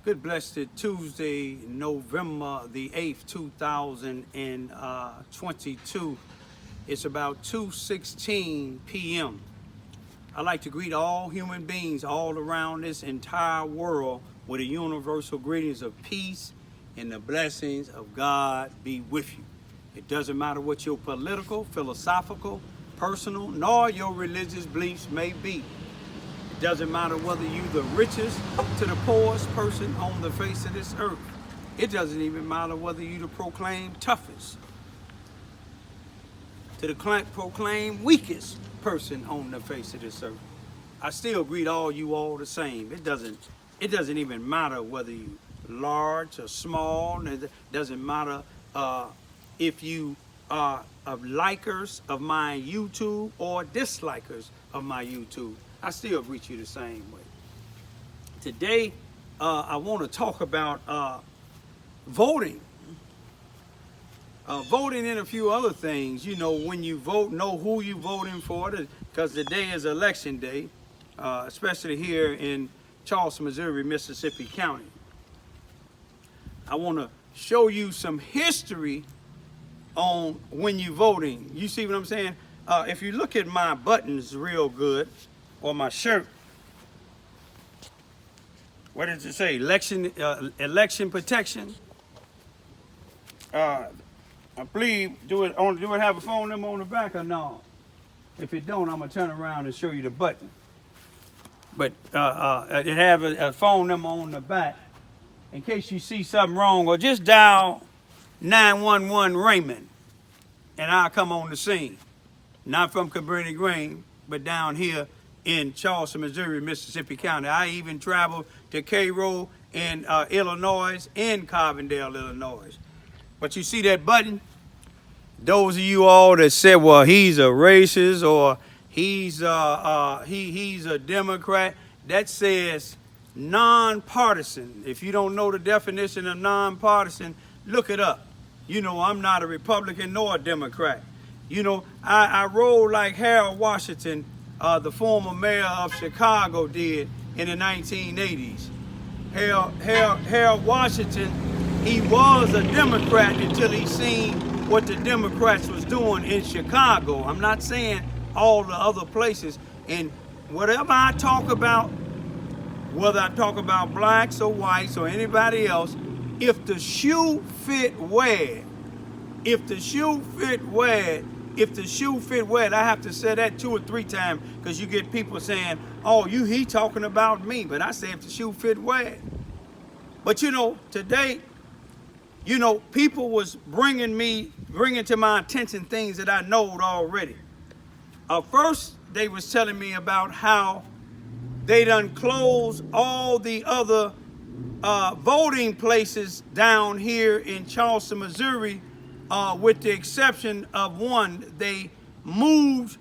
Good blessed Tuesday, November the 8th, 2022. It's about 2:16 p.m. I'd like to greet all human beings all around this entire world with a universal greetings of peace and the blessings of God be with you. It doesn't matter what your political, philosophical, personal, nor your religious beliefs may be. It doesn't matter whether you're the richest to the poorest person on the face of this earth. It doesn't even matter whether you the proclaimed toughest to the proclaimed weakest person on the face of this earth. I still greet all you all the same. It doesn't even matter whether you large or small. It doesn't matter if you are of likers of my YouTube or dislikers of my YouTube. I still greet you the same way. Today, I want to talk about voting. Voting and a few other things. You know, when you vote, know who you voting for, because today is election day, especially here in Charleston, Missouri, Mississippi County. I want to show you some history on when you voting. You see what I'm saying? If you look at my buttons real good, or my shirt, what does it say? Election protection. I believe, do it have a phone number on the back or no? If it don't, I'm gonna turn around and show you the button. But it have a phone number on the back in case you see something wrong, or just dial 911 Raymond, and I'll come on the scene. Not from Cabrini Green, but down here in Charleston, Missouri, Mississippi County. I even traveled to Cairo in Illinois and Carbondale, Illinois. But you see that button? Those of you all that said, well, he's a racist or he's a Democrat, that says nonpartisan. If you don't know the definition of nonpartisan, look it up. You know, I'm not a Republican nor a Democrat. You know, I roll like Harold Washington, the former mayor of Chicago, did in the 1980s. Harold Washington, he was a Democrat until he seen what the Democrats was doing in Chicago. I'm not saying all the other places. And whatever I talk about, whether I talk about blacks or whites or anybody else, if the shoe fit, wear it. If the shoe fit, wear it. If the shoe fit wet, I have to say that 2 or 3 times because you get people saying, oh, he talking about me. But I say if the shoe fit wet. But you know, today, you know, people was bringing to my attention things that I knowed already. First, they was telling me about how they done closed all the other voting places down here in Charleston, Missouri, with the exception of one. They moved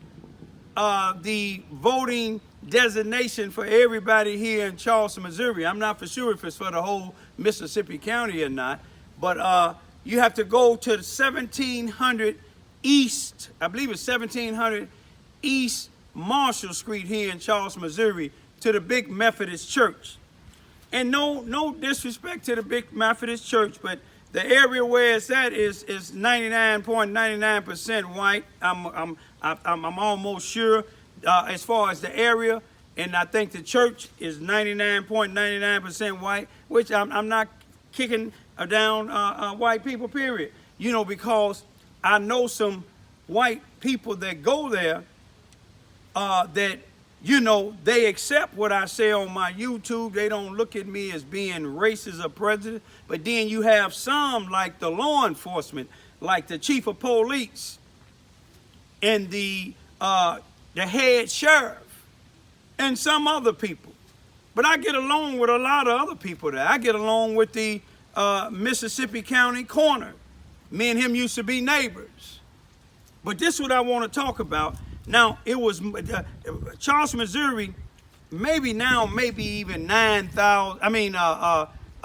the voting designation for everybody here in Charleston, Missouri. I'm not for sure if it's for the whole Mississippi County or not, but you have to go to the 1700 East, I believe it's 1700 East Marshall Street here in Charleston, Missouri, to the big Methodist church. And no disrespect to the big Methodist church, but the area where it's at is 99.99% white. I'm almost sure as far as the area, and I think the church is 99.99% white, which I'm not kicking down white people, period. You know, because I know some white people that go there that, you know, they accept what I say on my YouTube. They don't look at me as being racist or prejudiced. But then you have some, like the law enforcement, like the chief of police and the head sheriff and some other people. But I get along with a lot of other people there. I get along with the Mississippi County coroner. Me and him used to be neighbors. But this is what I want to talk about. Now, it was Charleston, Missouri, maybe even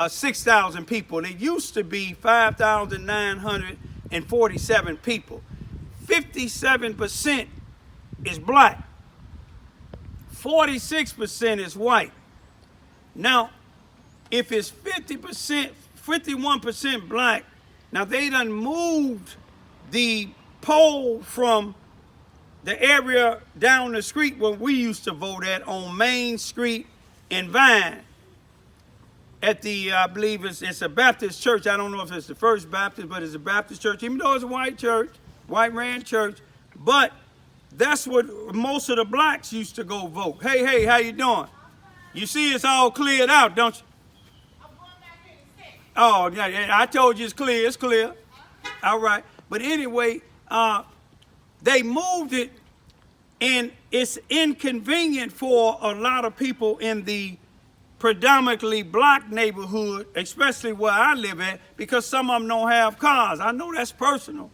6,000 people. It used to be 5,947 people. 57% is black. 46% is white. Now, if it's 50%, 51% black, now they done moved the poll from the area down the street where we used to vote at on Main Street in Vine. At the, I believe it's a Baptist church. I don't know if it's the First Baptist, but it's a Baptist church, even though it's a white church, white ran church. But that's what most of the blacks used to go vote. Hey, how you doing? You see it's all cleared out, don't you? I'm going back in the six. Oh, yeah, I told you it's clear. All right. But anyway, they moved it, and it's inconvenient for a lot of people in the predominantly black neighborhood, especially where I live at, because some of them don't have cars. I know that's personal.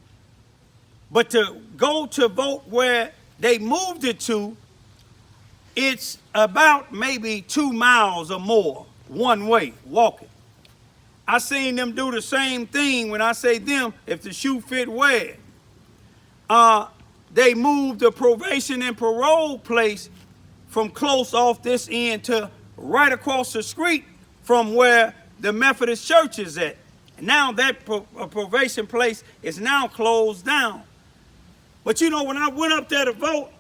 But to go to vote where they moved it to, it's about maybe 2 miles or more one way, walking. I seen them do the same thing. When I say them, if the shoe fit, wear it. They moved the probation and parole place from close off this end to right across the street from where the Methodist church is at. And now that probation place is now closed down. But you know, when I went up there to vote,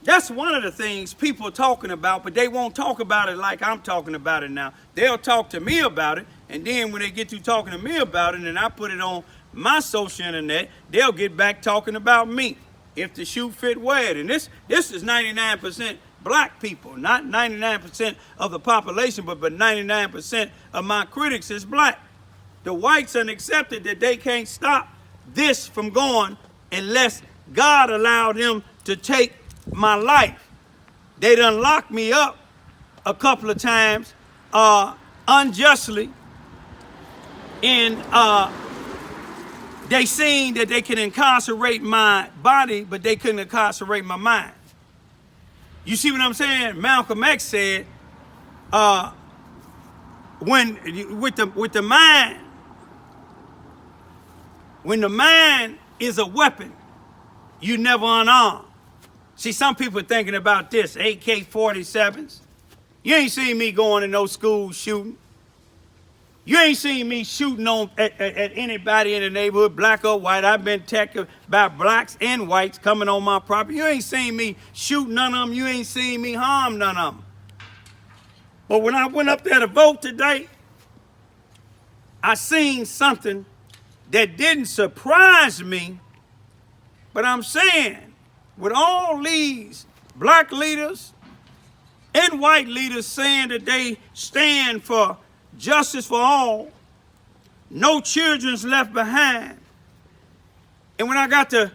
that's one of the things people are talking about, but they won't talk about it like I'm talking about it now. They'll talk to me about it, and then when they get to talking to me about it and I put it on my social internet, they'll get back talking about me. If the shoe fit, wear it. And this is 99% black people, not 99% of the population, but 99% of my critics is black. The whites have accepted that they can't stop this from going unless God allowed them to take my life. They done locked me up a couple of times unjustly, and they seen that they can incarcerate my body, but they couldn't incarcerate my mind. You see what I'm saying? Malcolm X said, with the mind, when the mind is a weapon, you never unarmed. See, some people thinking about this, AK-47s. You ain't seen me going in no school shooting. You ain't seen me shooting at anybody in the neighborhood, black or white. I've been attacked by blacks and whites coming on my property. You ain't seen me shoot none of them. You ain't seen me harm none of them. But when I went up there to vote today, I seen something that didn't surprise me, but I'm saying, with all these black leaders and white leaders saying that they stand for justice for all, no children's left behind. And when I got to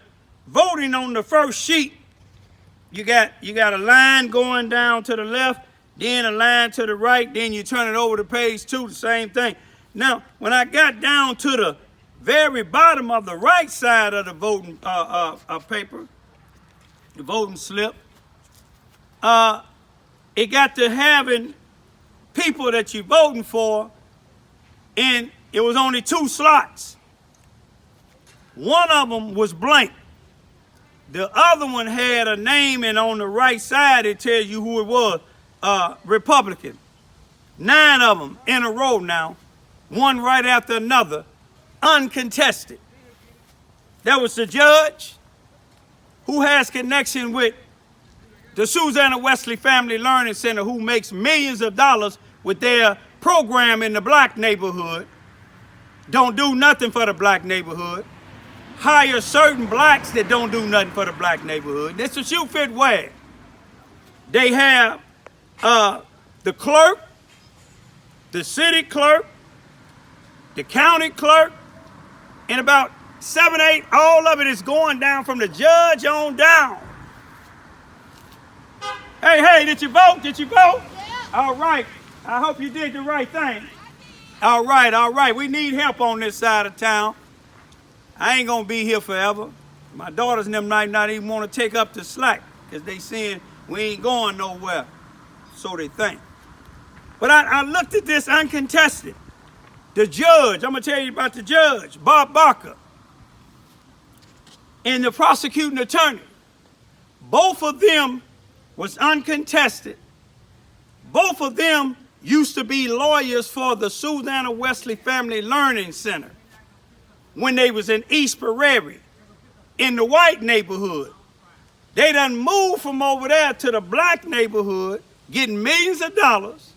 voting on the first sheet, you got a line going down to the left, then a line to the right, then you turn it over to page 2, the same thing. Now, when I got down to the very bottom of the right side of the voting paper, the voting slip, it got to having people that you're voting for, and it was only 2 slots. One of them was blank. The other one had a name, and on the right side it tells you who it was, Republican. 9 of them in a row now, one right after another, uncontested. That was the judge who has connection with the Susanna Wesley Family Learning Center, who makes millions of dollars with their program in the black neighborhood. Don't do nothing for the black neighborhood. Hire certain blacks that don't do nothing for the black neighborhood. That's a shoe fit way. They have the clerk, the city clerk, the county clerk, and about 7, 8, all of it is going down from the judge on down. Hey, did you vote? Did you vote? Yeah. All right. I hope you did the right thing. All right. We need help on this side of town. I ain't going to be here forever. My daughters and them might not even want to take up the slack because they saying we ain't going nowhere. So they think. But I looked at this uncontested. The judge, I'm going to tell you about the judge, Bob Barker, and the prosecuting attorney. Both of them was uncontested. Both of them used to be lawyers for the Susanna Wesley Family Learning Center when they was in East Prairie in the white neighborhood. They done moved from over there to the black neighborhood, getting millions of dollars,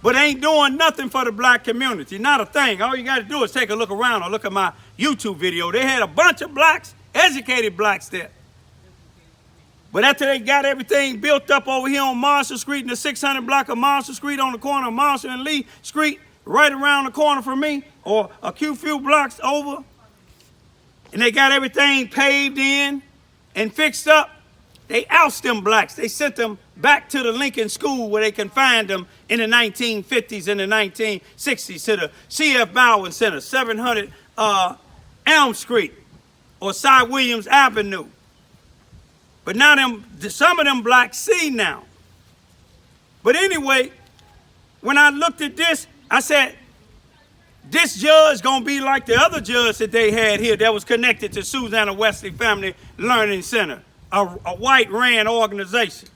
but ain't doing nothing for the black community. Not a thing. All you got to do is take a look around or look at my YouTube video. They had a bunch of blacks, educated blacks there. But after they got everything built up over here on Marshall Street in the 600 block of Marshall Street on the corner of Marshall and Lee Street, right around the corner from me, or a few blocks over, and they got everything paved in and fixed up, they oust them blacks. They sent them back to the Lincoln School where they confined them in the 1950s and the 1960s to the C.F. Bowen Center, 700 Elm Street or Cy Williams Avenue. But now some of them blacks see now. But anyway, when I looked at this, I said, this judge gonna be like the other judge that they had here that was connected to Susanna Wesley Family Learning Center, a white ran organization.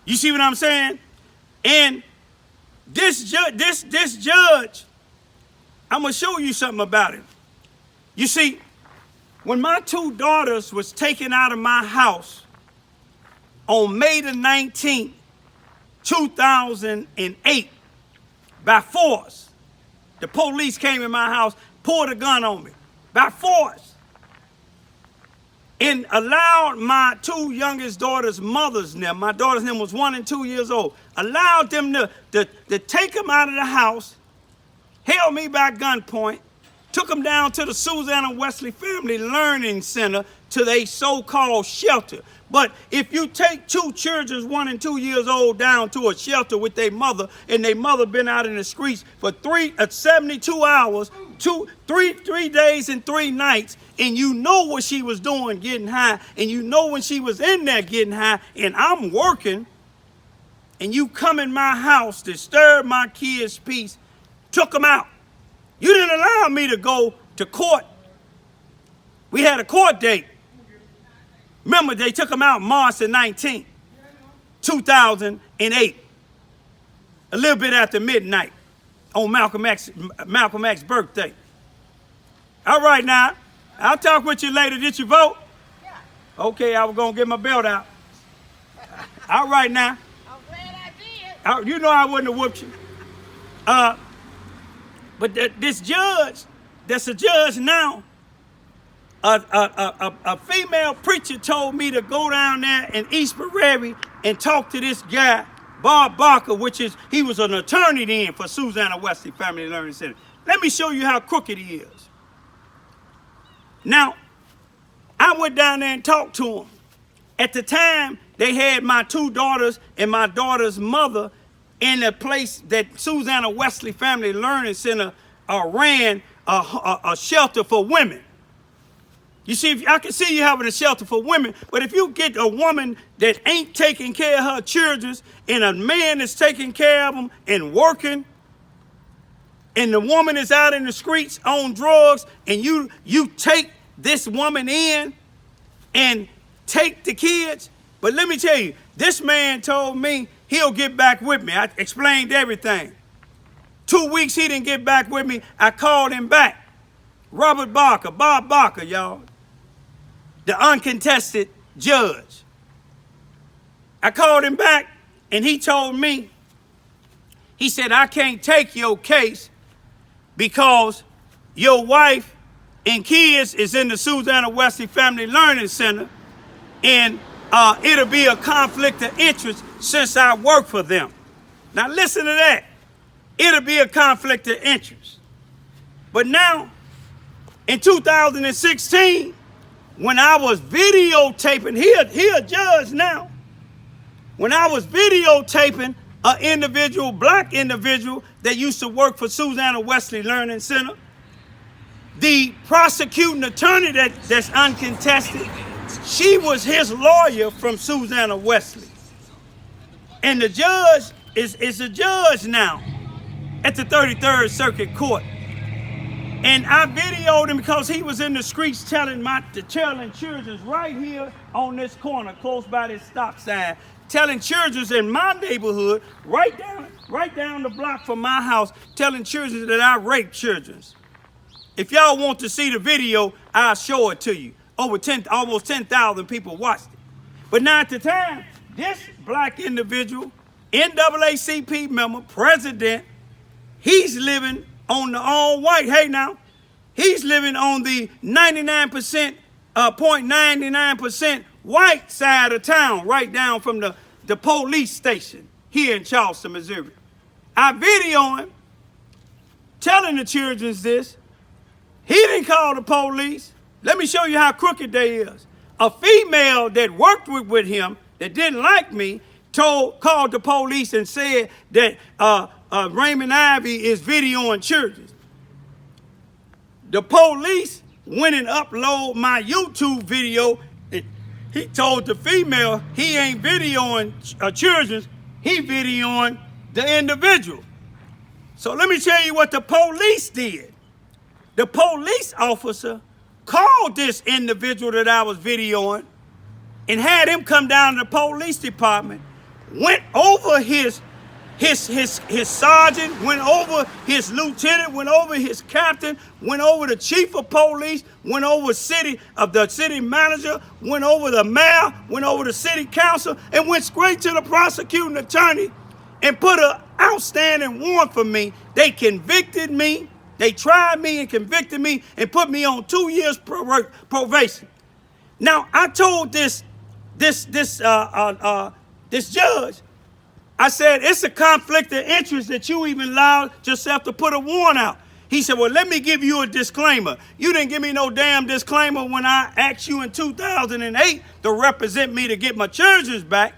You see what I'm saying? And this judge, I'm gonna show you something about him. You see, when my two daughters was taken out of my house on May the 19th, 2008, by force, the police came in my house, pulled a gun on me, by force, and allowed my two youngest daughters' mothers, my daughter's name was 1 and 2 years old, allowed them to take them out of the house, held me by gunpoint, took them down to the Susanna Wesley Family Learning Center to their so-called shelter. But if you take two children, 1 and 2 years old, down to a shelter with their mother, and their mother been out in the streets for 72 hours, three days and 3 nights, and you know what she was doing getting high, and you know when she was in there getting high, and I'm working, and you come in my house, disturb my kids' peace, took them out. You didn't allow me to go to court. We had a court date. Remember, they took them out March the 19th, 2008, a little bit after midnight on Malcolm X's birthday. All right, now, I'll talk with you later. Did you vote? Yeah. Okay, I was going to get my belt out. All right, now. I'm glad I did. You know I wouldn't have whooped you. But this judge, that's a judge now, a female preacher told me to go down there in East Prairie and talk to this guy, Bob Barker, he was an attorney then for Susanna Wesley Family Learning Center. Let me show you how crooked he is. Now, I went down there and talked to him. At the time, they had my two daughters and my daughter's mother in a place that Susanna Wesley Family Learning Center ran a shelter for women. You see, I can see you having a shelter for women, but if you get a woman that ain't taking care of her children and a man that's taking care of them and working, and the woman is out in the streets on drugs, and you take this woman in and take the kids. But let me tell you, this man told me he'll get back with me. I explained everything. 2 weeks he didn't get back with me. I called him back. Bob Barker, y'all. The uncontested judge. I called him back and he told me, he said, I can't take your case because your wife and kids is in the Susanna Wesley Family Learning Center, and it'll be a conflict of interest since I work for them. Now listen to that. It'll be a conflict of interest. But now, in 2016, when I was videotaping, he a judge now. When I was videotaping an black individual that used to work for Susanna Wesley Learning Center, the prosecuting attorney that's uncontested, she was his lawyer from Susanna Wesley. And the judge is a judge now at the 33rd Circuit Court. And I videoed him because he was in the streets telling children right here on this corner, close by this stop sign, telling children in my neighborhood, right down the block from my house, telling children that I rape children. If y'all want to see the video, I'll show it to you. Almost 10,000 people watched it. But now at the time, this black individual, NAACP member, president, he's living on the all-white, hey now, he's living on the 0.99% white side of town, right down from the police station here in Charleston, Missouri. I video him telling the children this. He didn't call the police. Let me show you how crooked they is. A female that worked with him that didn't like me called the police and said that Raymond Ivy is videoing children. The police went and uploaded my YouTube video. He told the female he ain't videoing children, he videoing the individual. So let me tell you what the police did. The police officer called this individual that I was videoing and had him come down to the police department, went over his sergeant, went over his lieutenant, went over his captain, went over the chief of police, went over the city manager, went over the mayor, went over the city council, and went straight to the prosecuting attorney and put an outstanding warrant for me. They convicted me. They tried me and convicted me and put me on 2 years probation. Now I told this judge, I said, it's a conflict of interest that you even allowed yourself to put a warrant out. He said, well, let me give you a disclaimer. You didn't give me no damn disclaimer when I asked you in 2008 to represent me to get my children back.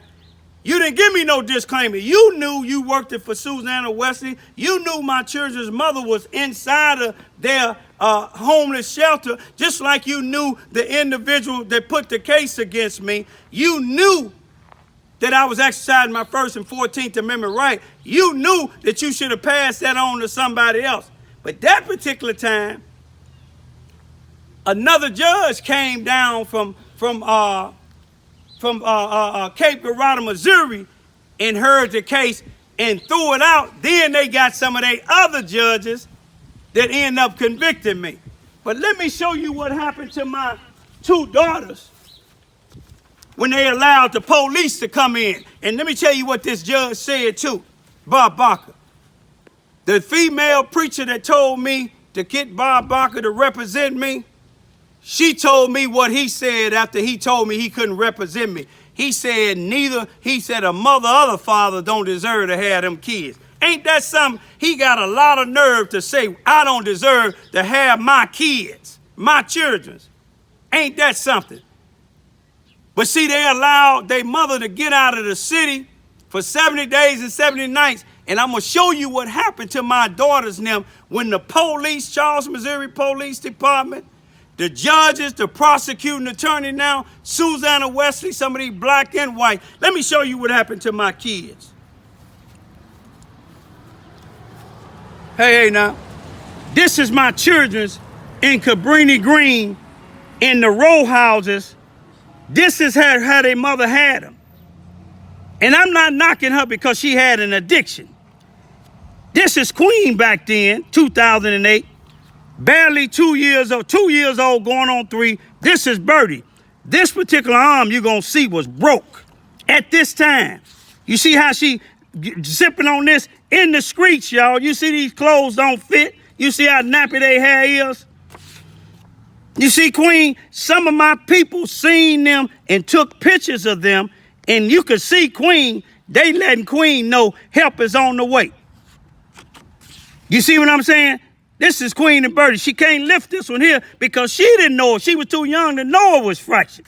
You didn't give me no disclaimer. You knew you worked it for Susanna Wesley. You knew my children's mother was inside of their homeless shelter, just like you knew the individual that put the case against me. You knew that I was exercising my First and 14th Amendment right. You knew that you should have passed that on to somebody else. But that particular time, another judge came down from Cape Girardeau, Missouri, and heard the case and threw it out. Then they got some of their other judges that end up convicting me. But let me show you what happened to my two daughters when they allowed the police to come in. And let me tell you what this judge said too, Bob Barker. The female preacher that told me to get Bob Barker to represent me, she told me what he said after he told me he couldn't represent me. He said a mother or the father don't deserve to have them kids. Ain't that something? He got a lot of nerve to say, I don't deserve to have my kids, my children. Ain't that something? But see, they allowed their mother to get out of the city for 70 days and 70 nights. And I'm going to show you what happened to my daughters and them when the police, Charleston, Missouri Police Department, the judges, the prosecuting attorney now, Susanna Wesley, some of these black and white. Let me show you what happened to my kids. Hey, now, this is my children's in Cabrini Green in the row houses. This is how their mother had them. And I'm not knocking her because she had an addiction. This is Queen back then, 2008. Barely 2 years old, going on 3. This is Birdie. This particular arm you're going to see was broke at this time. You see how she zipping on this in the streets, y'all. You see these clothes don't fit. You see how nappy their hair is. You see, Queen, some of my people seen them and took pictures of them, and you could see Queen, they letting Queen know help is on the way. You see what I'm saying? This is Queen and Birdie. She can't lift this one here because she didn't know it. She was too young to know it was fractured.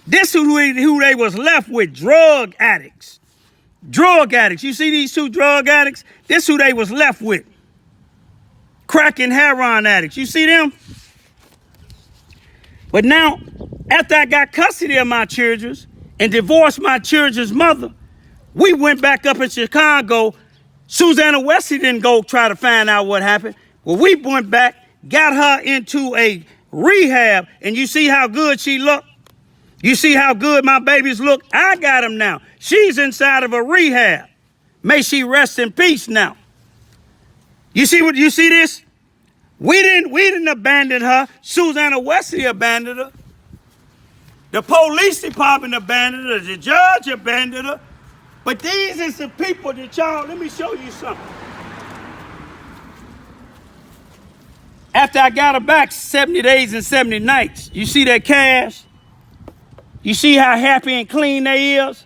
This is who they was left with, drug addicts. Drug addicts. You see these two drug addicts? This is who they was left with. Crack and heroin addicts. You see them? But now, after I got custody of my children and divorced my children's mother, we went back up in Chicago. Susanna Wesley didn't go try to find out what happened. Well, we went back, got her into a rehab, and you see how good she looked? You see how good my babies look? I got them now. She's inside of a rehab. May she rest in peace now. You see this? We didn't abandon her. Susanna Wesley abandoned her. The police department abandoned her. The judge abandoned her. But these is the people that y'all, let me show you something. After I got her back 70 days and 70 nights, you see that cash? You see how happy and clean they is?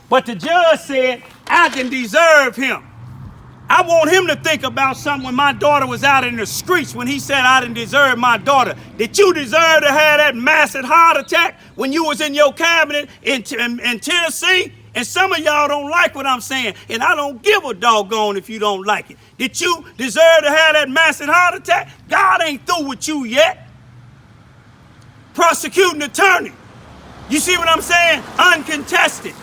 But the judge said, I didn't deserve him. I want him to think about something when my daughter was out in the streets when he said I didn't deserve my daughter. Did you deserve to have that massive heart attack when you was in your cabinet in Tennessee? And some of y'all don't like what I'm saying, and I don't give a doggone if you don't like it. Did you deserve to have that massive heart attack? God ain't through with you yet. Prosecuting attorney. You see what I'm saying? Uncontested.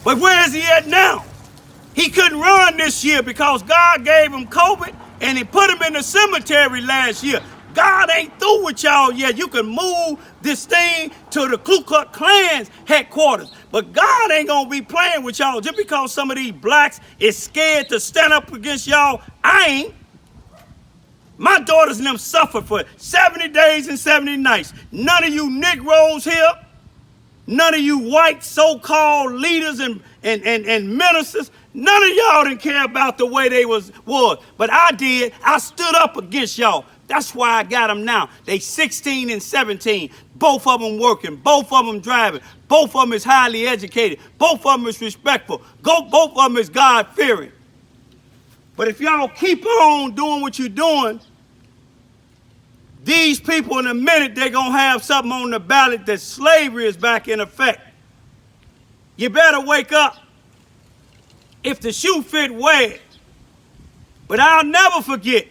But where is he at now? He couldn't run this year because God gave him COVID and he put him in the cemetery last year. God ain't through with y'all yet. You can move this thing to the Ku Klux Klan's headquarters. But God ain't gonna be playing with y'all just because some of these blacks is scared to stand up against y'all. I ain't. My daughters and them suffered for 70 days and 70 nights. None of you Negroes here, none of you white so-called leaders and ministers, none of y'all didn't care about the way they was. But I did. I stood up against y'all. That's why I got them now. They 16 and 17. Both of them working. Both of them driving. Both of them is highly educated. Both of them is respectful. Both of them is God-fearing. But if y'all keep on doing what you're doing, these people in a minute, they're going to have something on the ballot that slavery is back in effect. You better wake up. If the shoe fit, wear it. But I'll never forget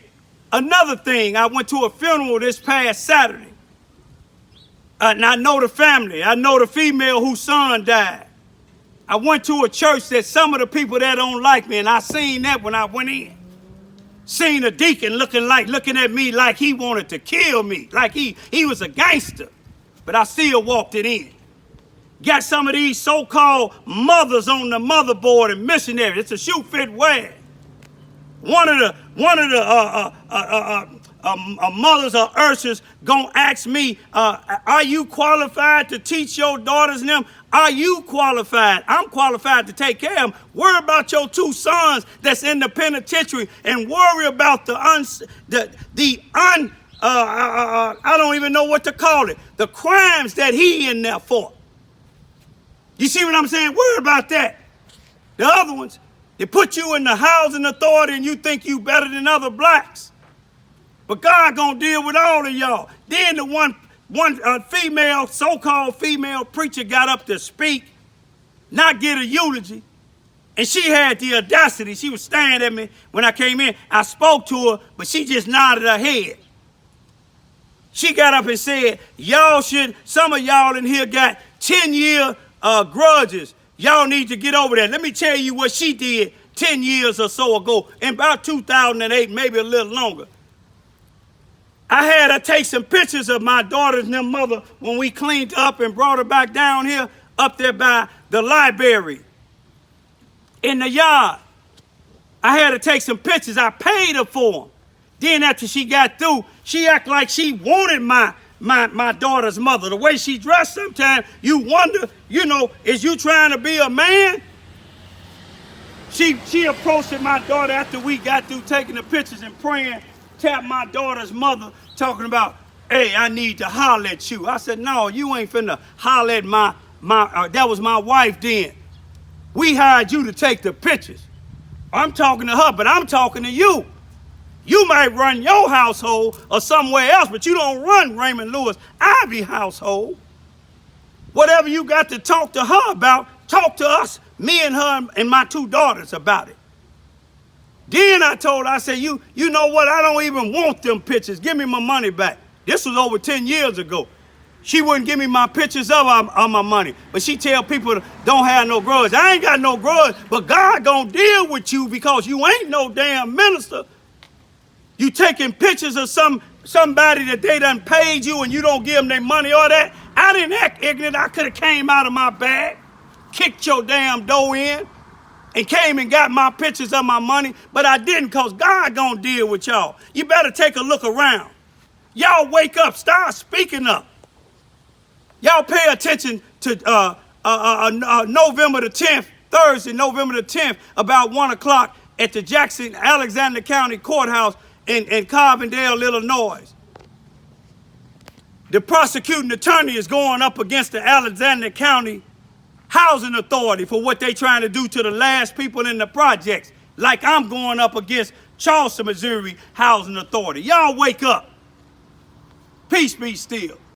another thing. I went to a funeral this past Saturday. And I know the family. I know the female whose son died. I went to a church that some of the people there don't like me, and I seen that when I went in. Seen a deacon looking at me like he wanted to kill me, like he was a gangster. But I still walked it in. Got some of these so-called mothers on the motherboard and missionaries. It's a shoe fit wear. One of the mothers or ushers gonna ask me, are you qualified to teach your daughters and them? Are you qualified? I'm qualified to take care of them. Worry about your two sons that's in the penitentiary and worry about I don't even know what to call it, the crimes that he in there for. You see what I'm saying? Worry about that. The other ones, they put you in the housing authority and you think you better than other blacks. But God gonna deal with all of y'all. Then the one female, so-called female preacher got up to speak, not get a eulogy. And she had the audacity. She was staring at me when I came in. I spoke to her, but she just nodded her head. She got up and said, some of y'all in here got 10-year grudges. Y'all need to get over that. Let me tell you what she did 10 years or so ago, in about 2008, maybe a little longer. I had her take some pictures of my daughters and their mother when we cleaned up and brought her back down here, up there by the library, in the yard. I had her take some pictures. I paid her for them. Then after she got through, she acted like she wanted my daughter's mother. The way she dressed sometimes, you wonder, is you trying to be a man? She approached my daughter after we got through taking the pictures and praying, tapped my daughter's mother, talking about, hey, I need to holler at you. I said, no, you ain't finna holler at that was my wife then. We hired you to take the pictures. I'm talking to her, but I'm talking to you. You might run your household or somewhere else, but you don't run Raymond Lewis Ivy household. Whatever you got to talk to her about, talk to us, me and her and my two daughters about it. Then I told her, I said, you know what? I don't even want them pictures. Give me my money back. This was over 10 years ago. She wouldn't give me my pictures of my money. But she tell people don't have no grudge. I ain't got no grudge, but God gonna deal with you because you ain't no damn minister. You taking pictures of somebody that they done paid you and you don't give them their money or that. I I didn't act ignorant. I could have came out of my bag, kicked your damn door in, and came and got my pictures of my money, but I didn't, because God gonna deal with y'all. You better take a look around. Y'all wake up, start speaking up. Y'all pay attention to November the 10th, Thursday, November the 10th, about 1 o'clock at the Jackson Alexander County Courthouse in Carbondale, Illinois. The prosecuting attorney is going up against the Alexander County Housing Authority for what they trying to do to the last people in the projects, like I'm going up against Charleston, Missouri Housing Authority. Y'all wake up. Peace be still.